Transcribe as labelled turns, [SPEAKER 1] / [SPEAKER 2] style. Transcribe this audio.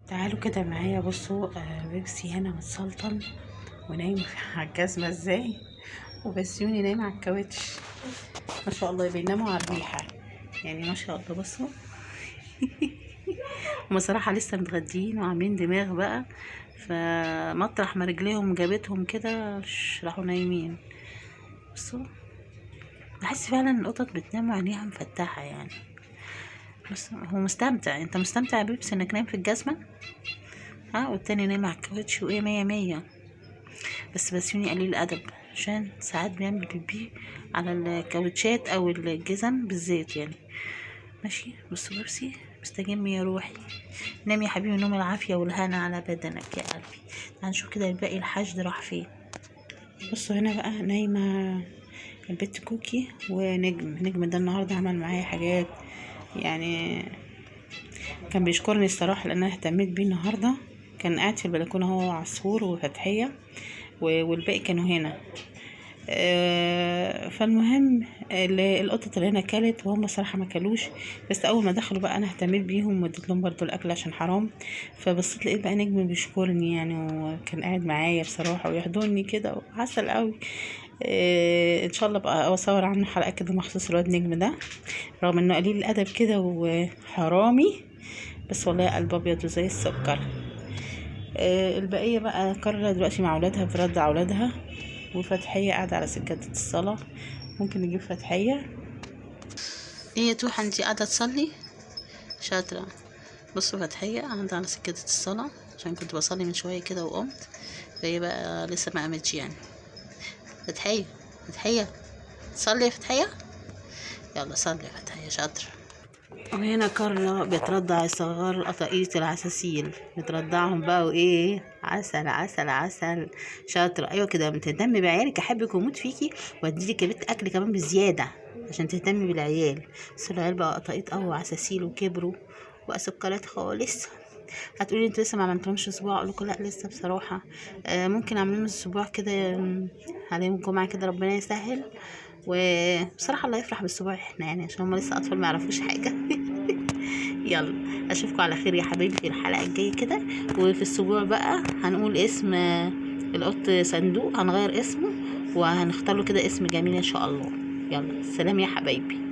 [SPEAKER 1] تعالوا كده معايا بصوا. بيبسي هنا متسلطن ونايم على الجزمة ازاي، وبسيوني نايم على الكاوتش. ما شاء الله بيناموا على الريحة، يعني ما شاء الله. بصوا هما صراحة لسه متغدين وعاملين دماغ بقى، فمطرح ما رجليهم جابتهم كده راحوا نايمين. بصوا بحس فعلا القطط بتنام وعينيها مفتحة يعني. بس هو مستمتع. انت مستمتع يا بيبسي انك نايم في الجزمة؟ ها، والتاني نايم على الكاوتش وايه مية مية. بس بسيوني قليل الادب عشان ساعات بيعمل بيبي على الكاوتشات او الجزم بالزيت يعني. ماشي. بصوا بيبسي مستجم يا روحي. نام يا حبيبي نوم العافية والهنا على بدنك يا قلبي. تعال نشوف كده الباقي الحشد راح فين. بصوا هنا بقى نايمة البت كوكي ونجم ده النهاردة عمل معايا حاجات يعني. كان بيشكرني الصراحة لان انا اهتميت بيه النهاردة. كان قاعد في البلكونة هو عصفور وفتحية والباقي كانوا هنا. فالمهم القطط اللي هنا كلت وهم صراحة ما كلوش. بس اول ما دخلوا بقى انا اهتميت بيهم واديت لهم برضو الاكل عشان حرام. فبصيت لقيت بقى نجم بيشكرني يعني، وكان قاعد معايا بصراحة ويحضني كده وعسل قوي. ان شاء الله بقى اصور عنه حلقة كده مخصوص الواد نجم ده، رغم انه قليل الادب كده وحرامي، بس والله قلب ابيض زي السكر. البقية بقى كارلا دلوقتي مع اولادها بترضع اولادها، وفتحية قاعدة على سجادة الصلاة. ممكن نجيب فتحية. ايه يا توحة انتي قاعدة تصلي؟ شاطرة. بصوا فتحية قاعدة على سجادة الصلاة عشان كنت بصلي من شوية كده وقمت، فهي بقى لسه ما قامتش يعني. فتحية فتحية صلي يا فتحية، يلا صلي يا فتحية شاطرة. وهنا كارلا بترضع الصغار قطاقية العساسيل، بترضعهم بقى وايه عسل عسل عسل. شاطرة، ايوه كده بتهتمي بعيالك. احبك واموت فيكي واديلك يا بنت اكل كمان بزيادة عشان تهتمي بالعيال. بس العيال بقى قطاقية قهوة عساسيل وكبروا وبقى سكرات خالص. هتقولي انتوا لسه ما عملتلهمش اسبوع؟ اقول لكم لا لسه بصراحة. ممكن اعمل لهم اسبوع كده على يوم الجمعة كده ربنا يسهل. وبصراحة الله يفرح بالاسبوع احنا يعني، عشان هم لسه اطفال ما يعرفوش حاجة. يلا اشوفكم على خير يا حبايبي في الحلقه الجايه كده. وفي الاسبوع بقى هنقول اسم القط صندوق، هنغير اسمه وهنختار له كده اسم جميل ان شاء الله. يلا سلام يا حبايبي.